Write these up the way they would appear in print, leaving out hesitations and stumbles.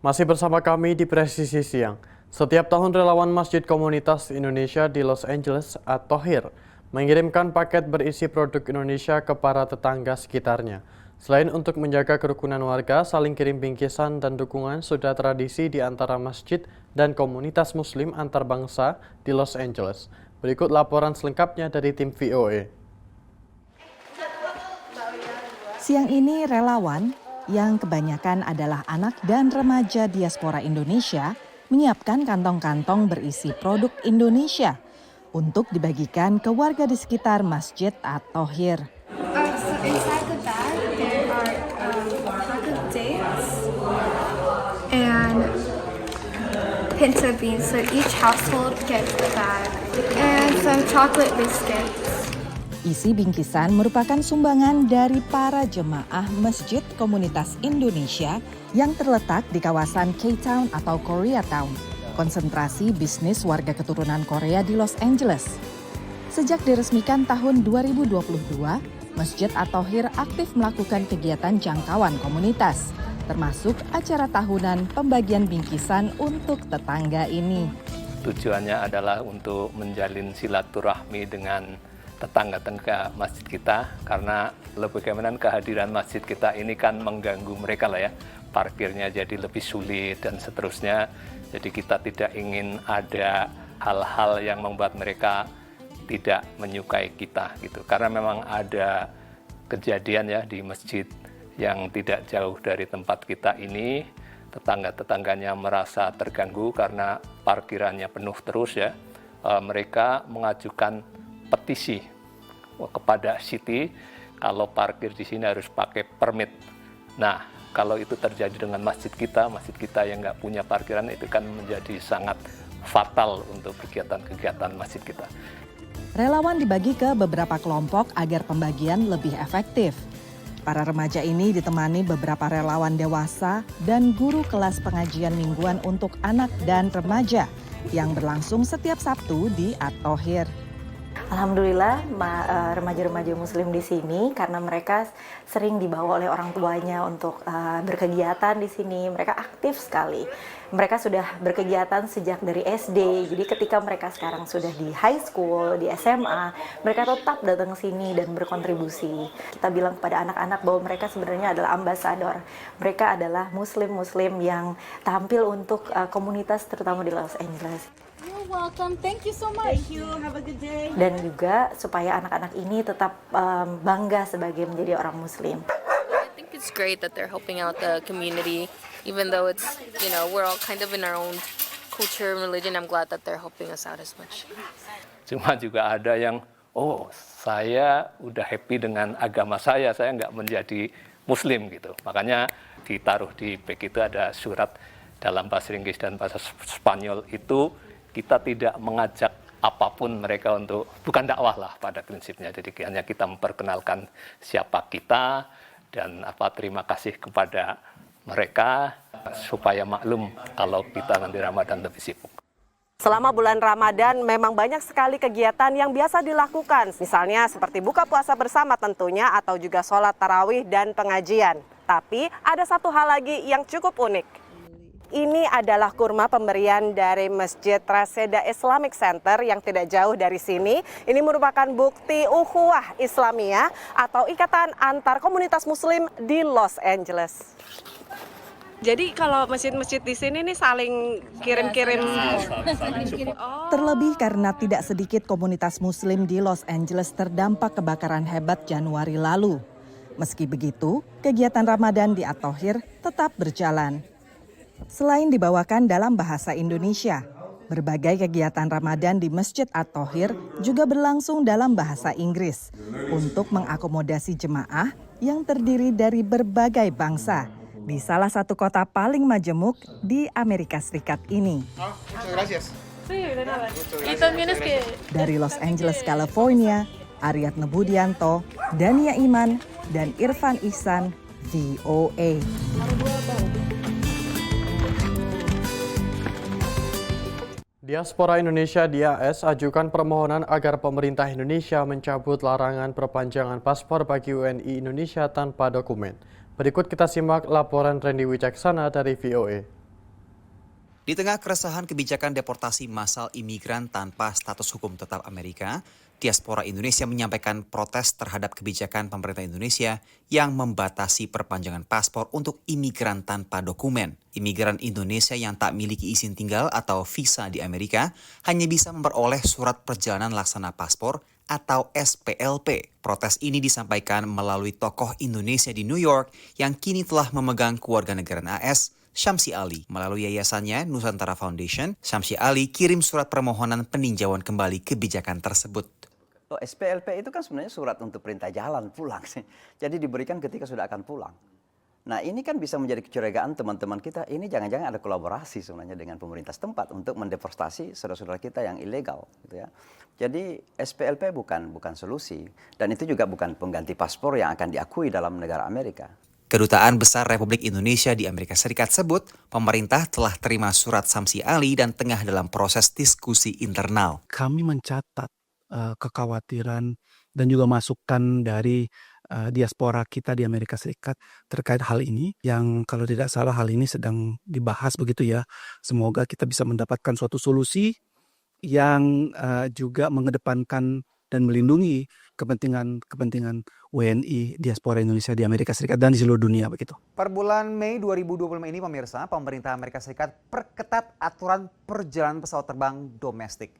Masih bersama kami di Presisi Siang. Setiap tahun relawan Masjid Komunitas Indonesia di Los Angeles (At-Thohir) mengirimkan paket berisi produk Indonesia ke para tetangga sekitarnya. Selain untuk menjaga kerukunan warga, saling kirim bingkisan dan dukungan sudah tradisi di antara masjid dan komunitas muslim antar bangsa di Los Angeles. Berikut laporan selengkapnya dari tim VOA. Siang ini relawan yang kebanyakan adalah anak dan remaja diaspora Indonesia menyiapkan kantong-kantong berisi produk Indonesia untuk dibagikan ke warga di sekitar Masjid At-Thohir. So inside the bag there are pack of dates and pinto beans. So each household gets a bag and some chocolate biscuits. Isi bingkisan merupakan sumbangan dari para jemaah Masjid Komunitas Indonesia yang terletak di kawasan K-Town atau Koreatown, konsentrasi bisnis warga keturunan Korea di Los Angeles. Sejak diresmikan tahun 2022, Masjid At-Thohir aktif melakukan kegiatan jangkauan komunitas, termasuk acara tahunan pembagian bingkisan untuk tetangga ini. Tujuannya adalah untuk menjalin silaturahmi dengan tetangga-tetangga masjid kita, karena bagaimana kehadiran masjid kita ini kan mengganggu mereka lah ya, parkirnya jadi lebih sulit dan seterusnya. Jadi kita tidak ingin ada hal-hal yang membuat mereka tidak menyukai kita gitu, karena memang ada kejadian ya di masjid yang tidak jauh dari tempat kita ini, tetangga-tetangganya merasa terganggu karena parkirannya penuh terus ya. Mereka mengajukan petisi kepada City kalau parkir di sini harus pakai permit. Nah, kalau itu terjadi dengan masjid kita yang nggak punya parkiran, itu kan menjadi sangat fatal untuk kegiatan-kegiatan masjid kita. Relawan dibagi ke beberapa kelompok agar pembagian lebih efektif. Para remaja ini ditemani beberapa relawan dewasa dan guru kelas pengajian mingguan untuk anak dan remaja yang berlangsung setiap Sabtu di At-Thohir. Alhamdulillah remaja-remaja muslim di sini, karena mereka sering dibawa oleh orang tuanya untuk berkegiatan di sini. Mereka aktif sekali. Mereka sudah berkegiatan sejak dari SD. Jadi ketika mereka sekarang sudah di high school, di SMA, mereka tetap datang ke sini dan berkontribusi. Kita bilang kepada anak-anak bahwa mereka sebenarnya adalah ambasador. Mereka adalah muslim-muslim yang tampil untuk komunitas terutama di Los Angeles. You're welcome. Thank you so much. Thank you. Have a good day. Dan juga supaya anak-anak ini tetap bangga sebagai menjadi orang muslim. I think it's great that they're helping out the community, even though it's, we're all kind of in our own culture and religion. I'm glad that they're helping us out as much. Cuma juga ada yang, saya udah happy dengan agama saya nggak menjadi muslim gitu. Makanya ditaruh di bag itu ada surat dalam bahasa Inggris dan bahasa Spanyol itu, kita tidak mengajak apapun mereka untuk, bukan dakwah lah pada prinsipnya. Jadi hanya kita memperkenalkan siapa kita dan terima kasih kepada mereka supaya maklum kalau kita nanti Ramadan lebih sibuk. Selama bulan Ramadan memang banyak sekali kegiatan yang biasa dilakukan. Misalnya seperti buka puasa bersama tentunya, atau juga sholat tarawih dan pengajian. Tapi ada satu hal lagi yang cukup unik. Ini adalah kurma pemberian dari Masjid Reseda Islamic Center yang tidak jauh dari sini. Ini merupakan bukti ukhuwah Islamiyah atau ikatan antar komunitas muslim di Los Angeles. Jadi kalau masjid-masjid di sini nih saling kirim-kirim. Terlebih karena tidak sedikit komunitas muslim di Los Angeles terdampak kebakaran hebat Januari lalu. Meski begitu, kegiatan Ramadan di At-Thohir tetap berjalan. Selain dibawakan dalam bahasa Indonesia, berbagai kegiatan Ramadan di Masjid At-Thohir juga berlangsung dalam bahasa Inggris untuk mengakomodasi jemaah yang terdiri dari berbagai bangsa di salah satu kota paling majemuk di Amerika Serikat ini. Dari Los Angeles, California, Ariadne Budianto, Dania Iman, dan Irfan Ihsan, VOA. Diaspora Indonesia di AS ajukan permohonan agar pemerintah Indonesia mencabut larangan perpanjangan paspor bagi WNI Indonesia tanpa dokumen. Berikut kita simak laporan Randy Wicaksana dari VOA. Di tengah keresahan kebijakan deportasi massal imigran tanpa status hukum tetap Amerika, diaspora Indonesia menyampaikan protes terhadap kebijakan pemerintah Indonesia yang membatasi perpanjangan paspor untuk imigran tanpa dokumen. Imigran Indonesia yang tak miliki izin tinggal atau visa di Amerika hanya bisa memperoleh surat perjalanan laksana paspor atau SPLP. Protes ini disampaikan melalui tokoh Indonesia di New York yang kini telah memegang kewarganegaraan AS, Syamsi Ali. Melalui yayasannya Nusantara Foundation, Syamsi Ali kirim surat permohonan peninjauan kembali kebijakan tersebut. SPLP itu kan sebenarnya surat untuk perintah jalan pulang sih. Jadi diberikan ketika sudah akan pulang. Nah ini kan bisa menjadi kecurigaan teman-teman kita, ini jangan-jangan ada kolaborasi sebenarnya dengan pemerintah setempat untuk mendeportasi saudara-saudara kita yang ilegal. Gitu ya. Jadi SPLP bukan solusi, dan itu juga bukan pengganti paspor yang akan diakui dalam negara Amerika. Kedutaan Besar Republik Indonesia di Amerika Serikat sebut pemerintah telah terima surat Syamsi Ali dan tengah dalam proses diskusi internal. Kami mencatat kekhawatiran dan juga masukan dari diaspora kita di Amerika Serikat terkait hal ini, yang kalau tidak salah hal ini sedang dibahas begitu ya. Semoga kita bisa mendapatkan suatu solusi yang juga mengedepankan dan melindungi kepentingan WNI diaspora Indonesia di Amerika Serikat dan di seluruh dunia begitu. Per bulan Mei 2025 ini pemirsa, pemerintah Amerika Serikat perketat aturan perjalanan pesawat terbang domestik.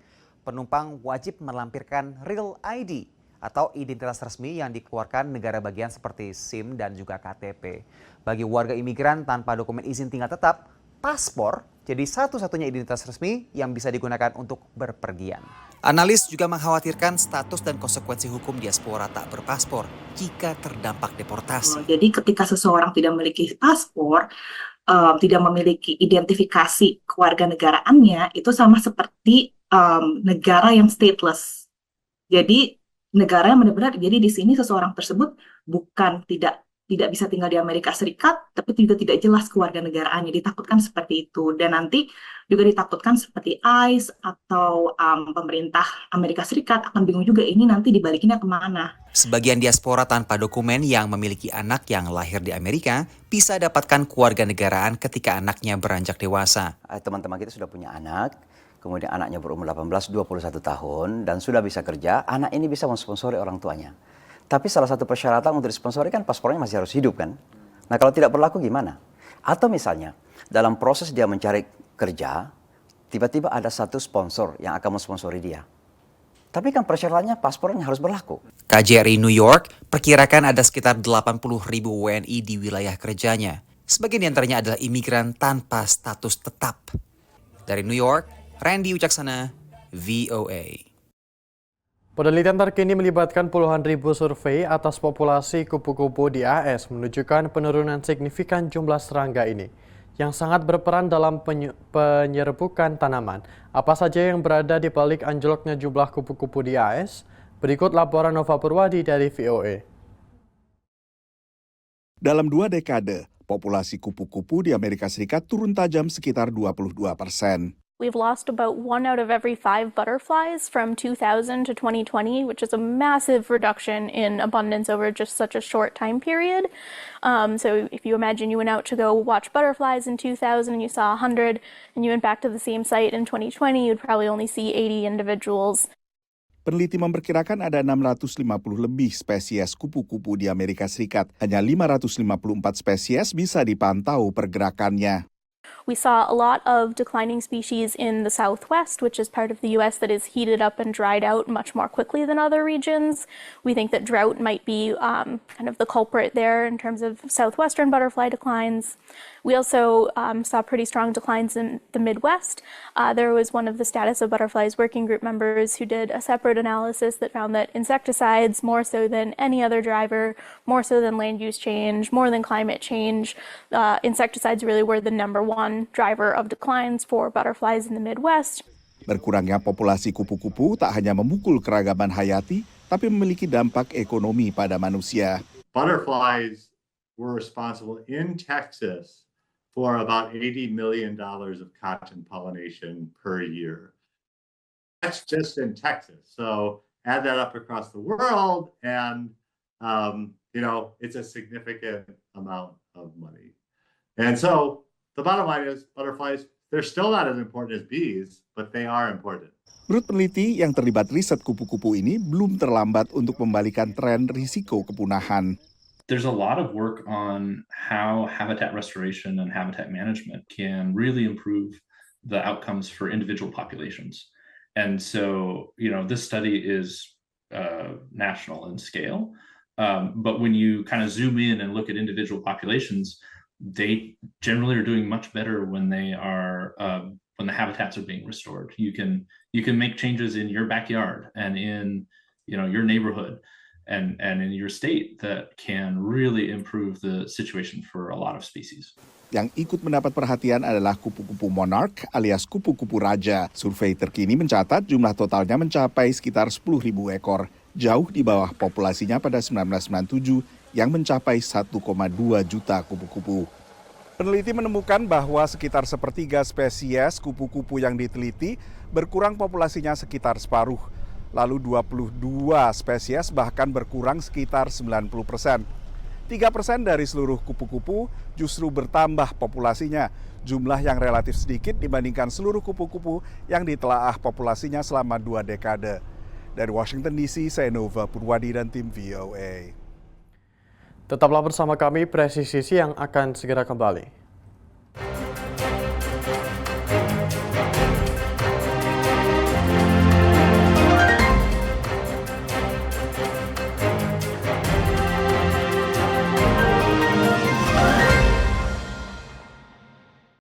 Penumpang wajib melampirkan Real ID atau identitas resmi yang dikeluarkan negara bagian seperti SIM dan juga KTP. Bagi warga imigran tanpa dokumen izin tinggal tetap, paspor jadi satu-satunya identitas resmi yang bisa digunakan untuk berpergian. Analis juga mengkhawatirkan status dan konsekuensi hukum diaspora tak berpaspor jika terdampak deportasi. Jadi ketika seseorang tidak memiliki paspor, tidak memiliki identifikasi kewarganegaraannya, itu sama seperti negara yang stateless. Jadi negara yang benar-benar, jadi di sini seseorang tersebut bukan tidak bisa tinggal di Amerika Serikat, tapi juga tidak jelas kewarganegaraannya, ditakutkan seperti itu. Dan nanti juga ditakutkan seperti ICE atau pemerintah Amerika Serikat akan bingung juga ini nanti dibalikinnya kemana. Sebagian diaspora tanpa dokumen yang memiliki anak yang lahir di Amerika bisa dapatkan kewarganegaraan ketika anaknya beranjak dewasa. Teman-teman kita sudah punya anak, kemudian anaknya berumur 18-21 tahun dan sudah bisa kerja, anak ini bisa mensponsori orang tuanya. Tapi salah satu persyaratan untuk disponsori kan paspornya masih harus hidup kan. Nah kalau tidak berlaku gimana? Atau misalnya dalam proses dia mencari kerja, tiba-tiba ada satu sponsor yang akan mensponsori dia. Tapi kan persyaratannya paspornya harus berlaku. KJRI New York perkirakan ada sekitar 80.000 WNI di wilayah kerjanya. Sebagian diantaranya adalah imigran tanpa status tetap. Dari New York, Randy Wicaksana, VOA. Penelitian terkini melibatkan puluhan ribu survei atas populasi kupu-kupu di AS menunjukkan penurunan signifikan jumlah serangga ini yang sangat berperan dalam penyerbukan tanaman. Apa saja yang berada di balik anjloknya jumlah kupu-kupu di AS? Berikut laporan Nova Purwadi dari VOA. Dalam 2 dekade, populasi kupu-kupu di Amerika Serikat turun tajam sekitar 22%. We've lost about 1 out of every 5 butterflies from 2000 to 2020, which is a massive reduction in abundance over just such a short time period. So if you imagine you went out to go watch butterflies in 2000 and you saw 100, and you went back to the same site in 2020, you'd probably only see 80 individuals. Peneliti memperkirakan ada 650 lebih spesies kupu-kupu di Amerika Serikat. Hanya 554 spesies bisa dipantau pergerakannya. We saw a lot of declining species in the Southwest, which is part of the U.S. that is heated up and dried out much more quickly than other regions. We think that drought might be kind of the culprit there in terms of southwestern butterfly declines. We also saw pretty strong declines in the Midwest. There was one of the Status of Butterflies working group members who did a separate analysis that found that insecticides, more so than any other driver, more so than land use change, more than climate change, insecticides really were the #1 driver of declines for butterflies in the Midwest. Berkurangnya populasi kupu-kupu tak hanya memukul keragaman hayati, tapi memiliki dampak ekonomi pada manusia. Butterflies were responsible in Texas for about $80 million of cotton pollination per year. That's just in Texas. So add that up across the world, and it's a significant amount of money. And so the bottom line is, butterflies, they're still not as important as bees, but they are important. Menurut peneliti yang terlibat riset kupu-kupu ini, belum terlambat untuk membalikan tren risiko kepunahan. There's a lot of work on how habitat restoration and habitat management can really improve the outcomes for individual populations. And so, this study is national in scale, but when you kind of zoom in and look at individual populations, they generally are doing much better when they are when the habitats are being restored. You can make changes in your backyard and in your neighborhood and in your state that can really improve the situation for a lot of species. Yang ikut mendapat perhatian adalah kupu-kupu monarch alias kupu-kupu raja. Survei terkini mencatat jumlah totalnya mencapai sekitar 10.000 ekor, jauh di bawah populasinya pada 1997 yang mencapai 1,2 juta kupu-kupu. Peneliti menemukan bahwa sekitar sepertiga spesies kupu-kupu yang diteliti berkurang populasinya sekitar separuh. Lalu 22 spesies bahkan berkurang sekitar 90%. 3% dari seluruh kupu-kupu justru bertambah populasinya, jumlah yang relatif sedikit dibandingkan seluruh kupu-kupu yang ditelaah populasinya selama 2 dekade. Dari Washington DC, saya Nova Purwadi dan tim VOA. Tetaplah bersama kami, Presisi Siang akan segera kembali.